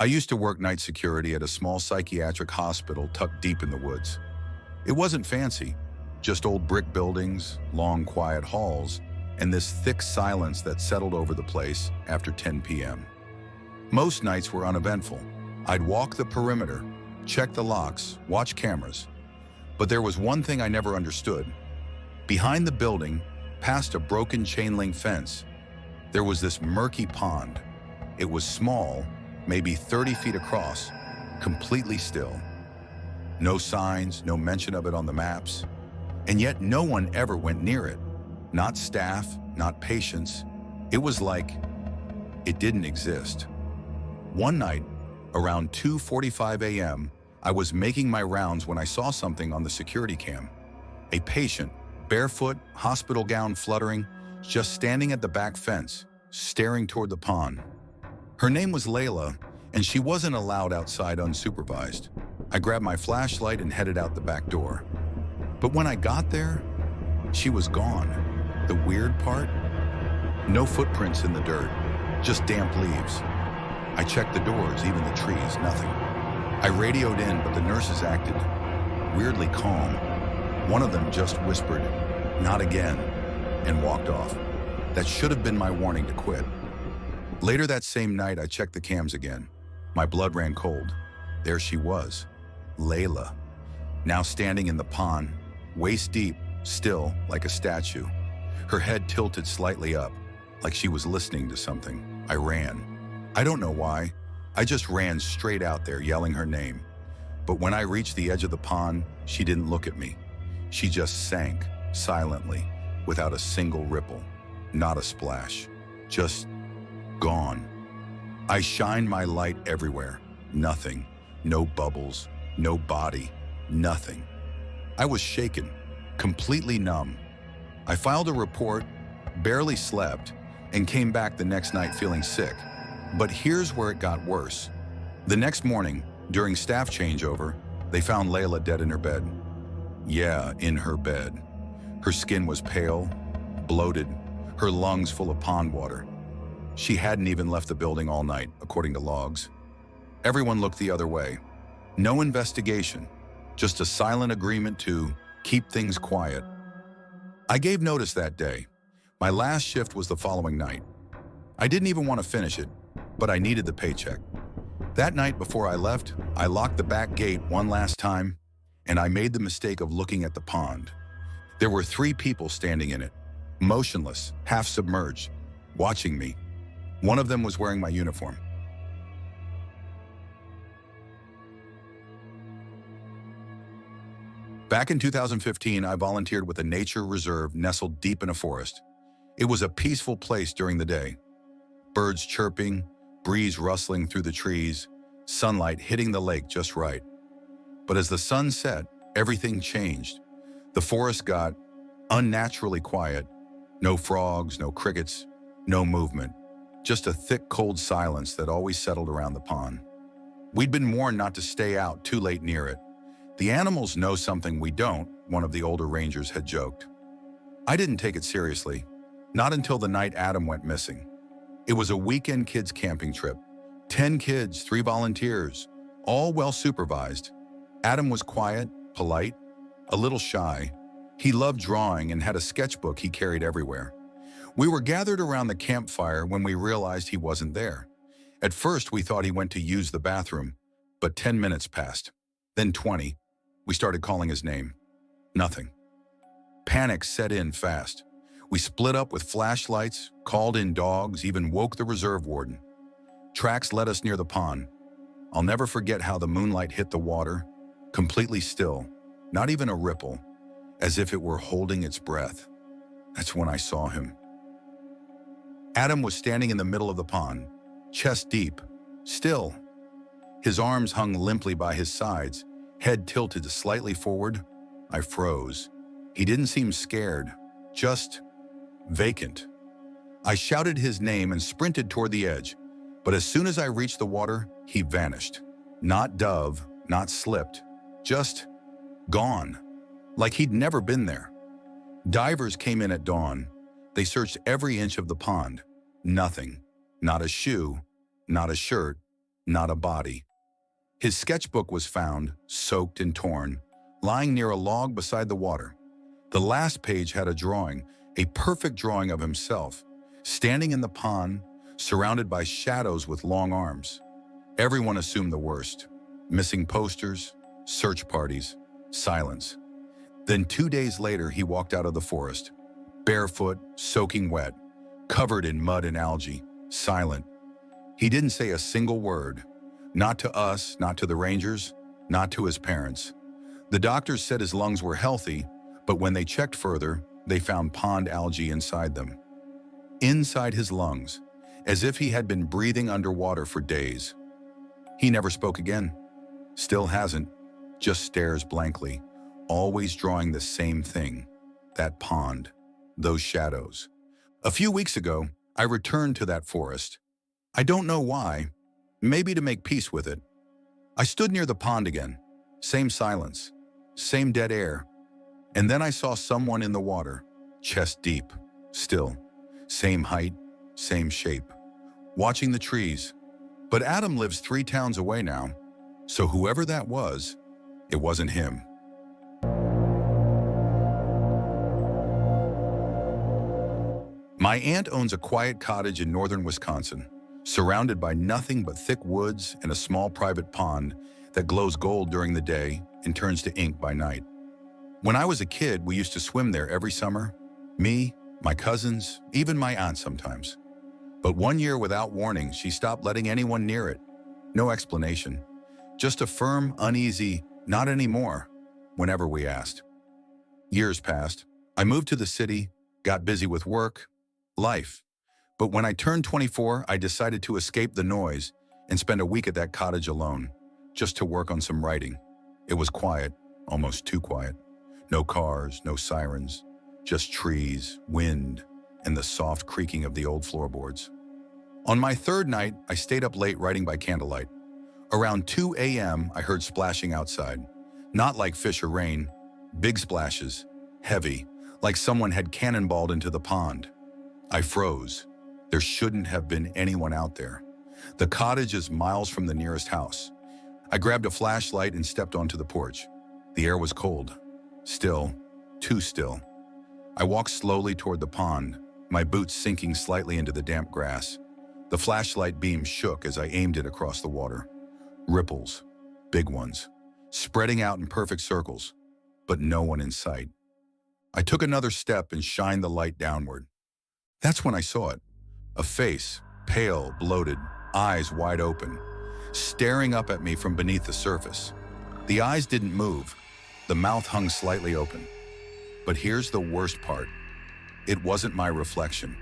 I used to work night security at a small psychiatric hospital tucked deep in the woods. It wasn't fancy, just old brick buildings, long quiet halls, and this thick silence that settled over the place after 10 p.m. Most nights were uneventful. I'd walk the perimeter, check the locks, watch cameras. But there was one thing I never understood. Behind the building, past a broken chain link fence, there was this murky pond. It was small, maybe 30 feet across, completely still. No signs, no mention of it on the maps, and yet no one ever went near it. Not staff, not patients. It was like it didn't exist. One night, around 2:45 a.m., I was making my rounds when I saw something on the security cam. A patient, barefoot, hospital gown fluttering, just standing at the back fence, staring toward the pond. Her name was Layla, and she wasn't allowed outside unsupervised. I grabbed my flashlight and headed out the back door. But when I got there, she was gone. The weird part? No footprints in the dirt, just damp leaves. I checked the doors, even the trees, nothing. I radioed in, but the nurses acted weirdly calm. One of them just whispered, "Not again," and walked off. That should have been my warning to quit. Later that same night, I checked the cams again. My blood ran cold. There she was, Layla, now standing in the pond, waist deep, still like a statue. Her head tilted slightly up, like she was listening to something. I ran. I don't know why. I just ran straight out there, yelling her name. But when I reached the edge of the pond, she didn't look at me. She just sank, silently, without a single ripple. Not a splash. Just gone. I shined my light everywhere. Nothing. No bubbles. No body. Nothing. I was shaken, completely numb. I filed a report, barely slept, and came back the next night feeling sick. But here's where it got worse. The next morning, during staff changeover, they found Layla dead in her bed. Yeah, in her bed. Her skin was pale, bloated, her lungs full of pond water. She hadn't even left the building all night, according to logs. Everyone looked the other way. No investigation, just a silent agreement to keep things quiet. I gave notice that day. My last shift was the following night. I didn't even want to finish it, but I needed the paycheck. That night before I left, I locked the back gate one last time, and I made the mistake of looking at the pond. There were 3 people standing in it, motionless, half submerged, watching me. One of them was wearing my uniform. Back in 2015, I volunteered with a nature reserve nestled deep in a forest. It was a peaceful place during the day. Birds chirping, breeze rustling through the trees, sunlight hitting the lake just right. But as the sun set, everything changed. The forest got unnaturally quiet. No frogs, no crickets, no movement. Just a thick, cold silence that always settled around the pond. We'd been warned not to stay out too late near it. The animals know something we don't, one of the older rangers had joked. I didn't take it seriously, not until the night Adam went missing. It was a weekend kids camping trip. 10 kids, 3 volunteers, all well supervised. Adam was quiet, polite, a little shy. He loved drawing and had a sketchbook he carried everywhere. We were gathered around the campfire when we realized he wasn't there. At first, we thought he went to use the bathroom, but 10 minutes passed, then 20. We started calling his name. Nothing. Panic set in fast. We split up with flashlights, called in dogs, even woke the reserve warden. Tracks led us near the pond. I'll never forget how the moonlight hit the water, completely still, not even a ripple, as if it were holding its breath. That's when I saw him. Adam was standing in the middle of the pond, chest deep, still. His arms hung limply by his sides, head tilted slightly forward. I froze. He didn't seem scared, just vacant. I shouted his name and sprinted toward the edge, but as soon as I reached the water, he vanished. Not dove, not slipped, just gone, like he'd never been there. Divers came in at dawn. They searched every inch of the pond. Nothing. Not a shoe, not a shirt, not a body. His sketchbook was found, soaked and torn, lying near a log beside the water. The last page had a drawing, a perfect drawing of himself, standing in the pond, surrounded by shadows with long arms. Everyone assumed the worst. Missing posters, search parties, silence. Then 2 days later, he walked out of the forest, barefoot, soaking wet, covered in mud and algae, silent. He didn't say a single word, not to us, not to the rangers, not to his parents. The doctors said his lungs were healthy, but when they checked further, they found pond algae inside them. Inside his lungs, as if he had been breathing underwater for days. He never spoke again. Still hasn't, just stares blankly, always drawing the same thing, that pond, those shadows. A few weeks ago, I returned to that forest. I don't know why, maybe to make peace with it. I stood near the pond again, same silence, same dead air, and then I saw someone in the water, chest deep, still, same height, same shape, watching the trees. But Adam lives 3 towns away now, so whoever that was, it wasn't him. My aunt owns a quiet cottage in northern Wisconsin, surrounded by nothing but thick woods and a small private pond that glows gold during the day and turns to ink by night. When I was a kid, we used to swim there every summer. Me, my cousins, even my aunt sometimes. But one year, without warning, she stopped letting anyone near it. No explanation. Just a firm, uneasy, not anymore, whenever we asked. Years passed. I moved to the city, got busy with work, life. But when I turned 24, I decided to escape the noise and spend a week at that cottage alone, just to work on some writing. It was quiet, almost too quiet. No cars, no sirens, just trees, wind, and the soft creaking of the old floorboards. On my 3rd night, I stayed up late writing by candlelight. Around 2 a.m., I heard splashing outside. Not like fish or rain, big splashes, heavy, like someone had cannonballed into the pond. I froze. There shouldn't have been anyone out there. The cottage is miles from the nearest house. I grabbed a flashlight and stepped onto the porch. The air was cold. Still, too still. I walked slowly toward the pond, my boots sinking slightly into the damp grass. The flashlight beam shook as I aimed it across the water. Ripples, big ones, spreading out in perfect circles, but no one in sight. I took another step and shined the light downward. That's when I saw it. A face, pale, bloated, eyes wide open, staring up at me from beneath the surface. The eyes didn't move. The mouth hung slightly open. But here's the worst part. It wasn't my reflection.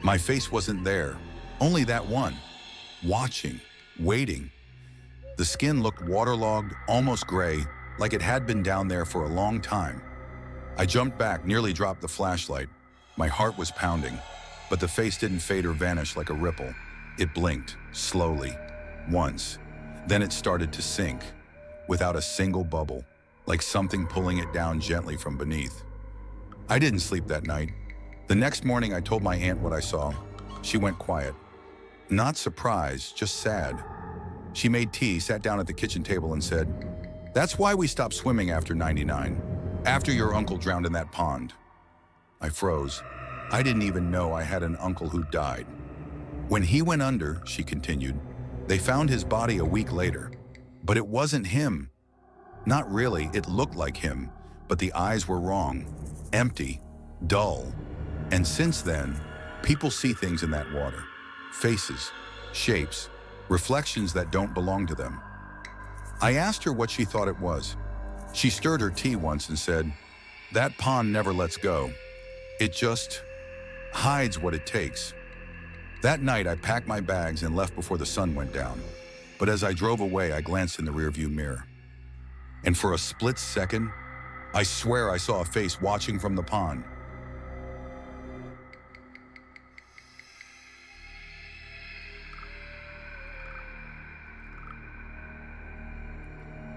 My face wasn't there. Only that one. Watching, waiting. The skin looked waterlogged, almost gray, like it had been down there for a long time. I jumped back, nearly dropped the flashlight. My heart was pounding, but the face didn't fade or vanish like a ripple. It blinked, slowly, once. Then it started to sink, without a single bubble, like something pulling it down gently from beneath. I didn't sleep that night. The next morning, I told my aunt what I saw. She went quiet. Not surprised, just sad. She made tea, sat down at the kitchen table and said, "That's why we stopped swimming after '99, after your uncle drowned in that pond." I froze. I didn't even know I had an uncle who died. When he went under, she continued, they found his body a week later. But it wasn't him. Not really, it looked like him, but the eyes were wrong, empty, dull. And since then, people see things in that water. Faces, shapes, reflections that don't belong to them. I asked her what she thought it was. She stirred her tea once and said, "That pond never lets go. It just hides what it takes." That night, I packed my bags and left before the sun went down. But as I drove away, I glanced in the rearview mirror. And for a split second, I swear I saw a face watching from the pond.